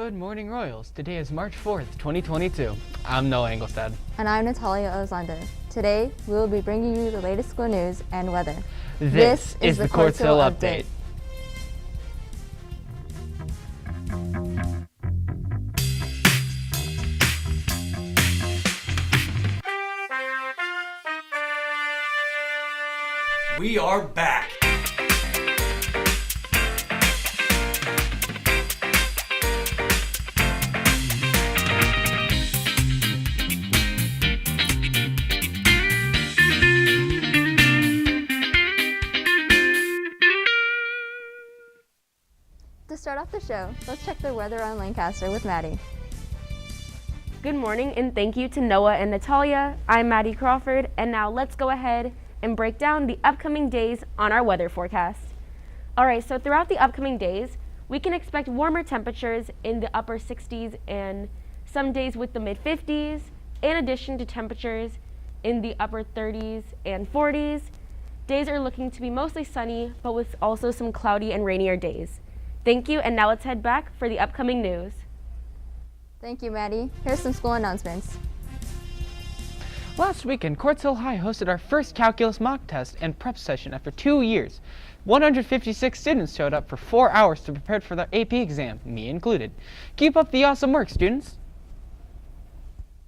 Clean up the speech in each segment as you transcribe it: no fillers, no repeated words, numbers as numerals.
Good morning, Royals. Today is March 4th, 2022. I'm Noah Engelstad. And I'm Natalia Elizondo. Today, we will be bringing you the latest school news and weather. This is the Quartz Hill Update. We are back. To start off the show, let's check the weather on Lancaster with Maddie. Good morning and thank you to Noah and Natalia. I'm Maddie Crawford, and now let's go ahead and break down the upcoming days on our weather forecast. Alright, so throughout the upcoming days, we can expect warmer temperatures in the upper 60s and some days with the mid 50s, in addition to temperatures in the upper 30s and 40s. Days are looking to be mostly sunny, but with also some cloudy and rainier days. Thank you, and now let's head back for the upcoming news. Thank you, Maddie. Here's some school announcements. Last weekend, Quartz Hill High hosted our first calculus mock test and prep session after 2 years. 156 students showed up for 4 hours to prepare for their AP exam, me included. Keep up the awesome work, students.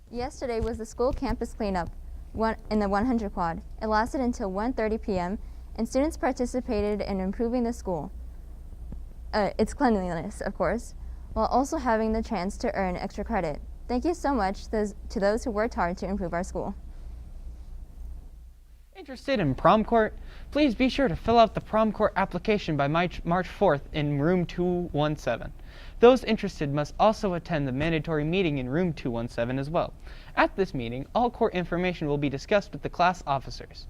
Yesterday was the school campus cleanup in the 100 quad. It lasted until 1:30 p.m. and students participated in improving the school. Its cleanliness, of course, while also having the chance to earn extra credit. Thank you so much to those who worked hard to improve our school. Interested in prom court? Please be sure to fill out the prom court application by March 4th in room 217. Those interested must also attend the mandatory meeting in room 217 as well. At this meeting, all court information will be discussed with the class officers.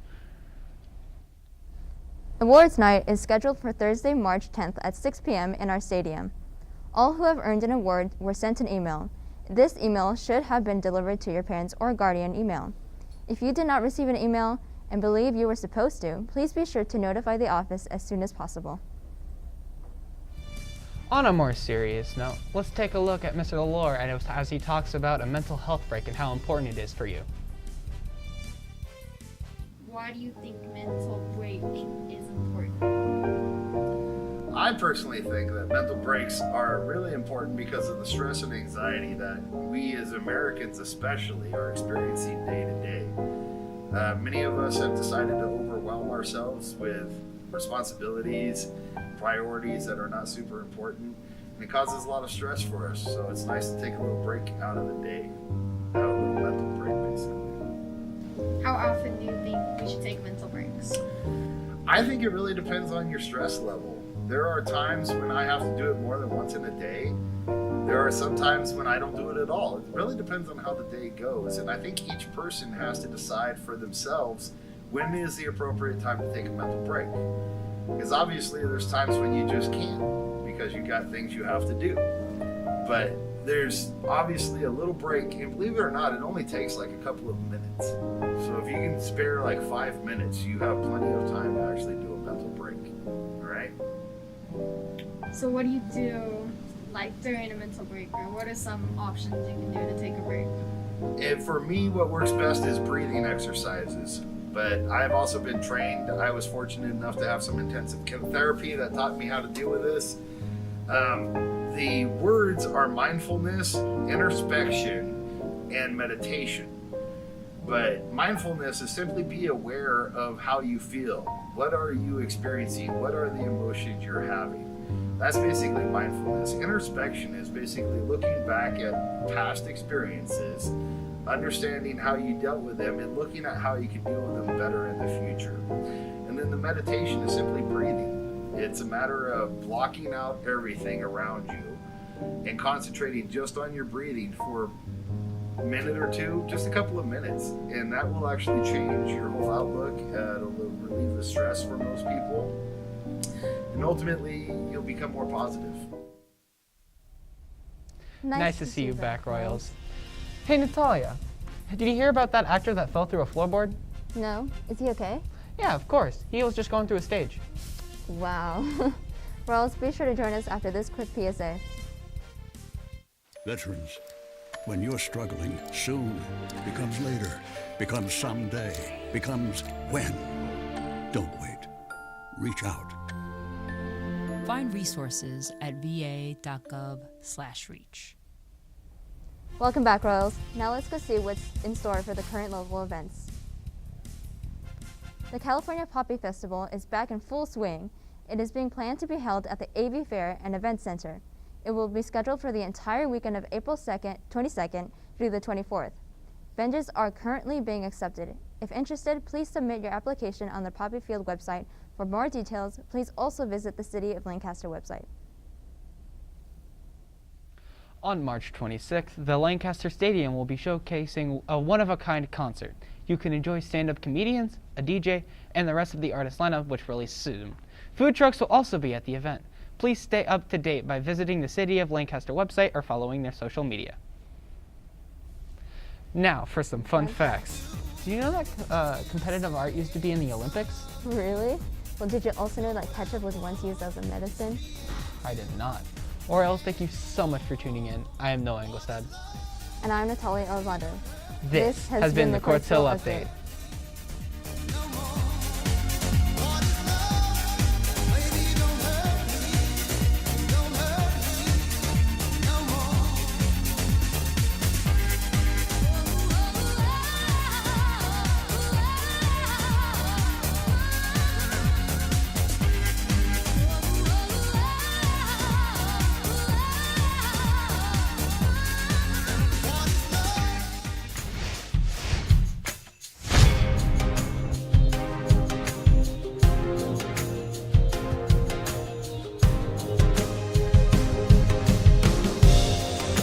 Awards night is scheduled for Thursday, March 10th at 6 p.m. in our stadium. All who have earned an award were sent an email. This email should have been delivered to your parents or guardian email. If you did not receive an email and believe you were supposed to, please be sure to notify the office as soon as possible. On a more serious note, let's take a look at Mr. Lalore as he talks about a mental health break and how important it is for you. Why do you think mental break is important? I personally think that mental breaks are really important because of the stress and anxiety that we as Americans especially are experiencing day to day. Many of us have decided to overwhelm ourselves with responsibilities, priorities that are not super important, and it causes a lot of stress for us. So it's nice to take a little break out of the day, have a little mental break basically. How often do you think we should take mental breaks? I think it really depends on your stress level. There are times when I have to do it more than once in a day. There are some times when I don't do it at all. It really depends on how the day goes. And I think each person has to decide for themselves when is the appropriate time to take a mental break. Because obviously there's times when you just can't because you got things you have to do. But there's obviously a little break, and believe it or not, it only takes like a couple of minutes. So if you can spare like 5 minutes, you have plenty of time to actually do a mental break. All right? So what do you do like during a mental break, or what are some options you can do to take a break? And for me, what works best is breathing exercises. But I've also been trained. I was fortunate enough to have some intensive therapy that taught me how to deal with this. The words are mindfulness, introspection, and meditation. But mindfulness is simply be aware of how you feel. What are you experiencing? What are the emotions you're having? That's basically mindfulness. Introspection is basically looking back at past experiences, understanding how you dealt with them, and looking at how you can deal with them better in the future. And then the meditation is simply breathing. It's a matter of blocking out everything around you and concentrating just on your breathing for a minute or two, just a couple of minutes. And that will actually change your whole outlook. It'll relieve the stress for most people. And ultimately, you'll become more positive. Nice to see you back, Royals. Hey, Natalia, did you hear about that actor that fell through a floorboard? No? Is he okay? Yeah, of course. He was just going through a stage. Wow. Well, be sure to join us after this quick PSA. Veterans, when you're struggling, soon becomes later, becomes someday, becomes when. Don't wait. Reach out. Find resources at va.gov/reach. Welcome back, Royals. Now let's go see what's in store for the current local events. The California Poppy Festival is back in full swing. It is being planned to be held at the AV Fair and Event Center. It will be scheduled for the entire weekend of April 22nd through the 24th. Vendors are currently being accepted. If interested, please submit your application on the Poppy Field website. For more details, please also visit the City of Lancaster website. On March 26th, the Lancaster Stadium will be showcasing a one-of-a-kind concert. You can enjoy stand-up comedians, a DJ, and the rest of the artist lineup, which release soon. Food trucks will also be at the event. Please stay up to date by visiting the City of Lancaster website or following their social media. Now for some fun facts. Do you know that competitive art used to be in the Olympics? Really? Well, did you also know that ketchup was once used as a medicine? I did not. Orioles, thank you so much for tuning in. I am Noah Engelstad. And I'm Natalia Alvarado. This has been the Quartz Hill Update.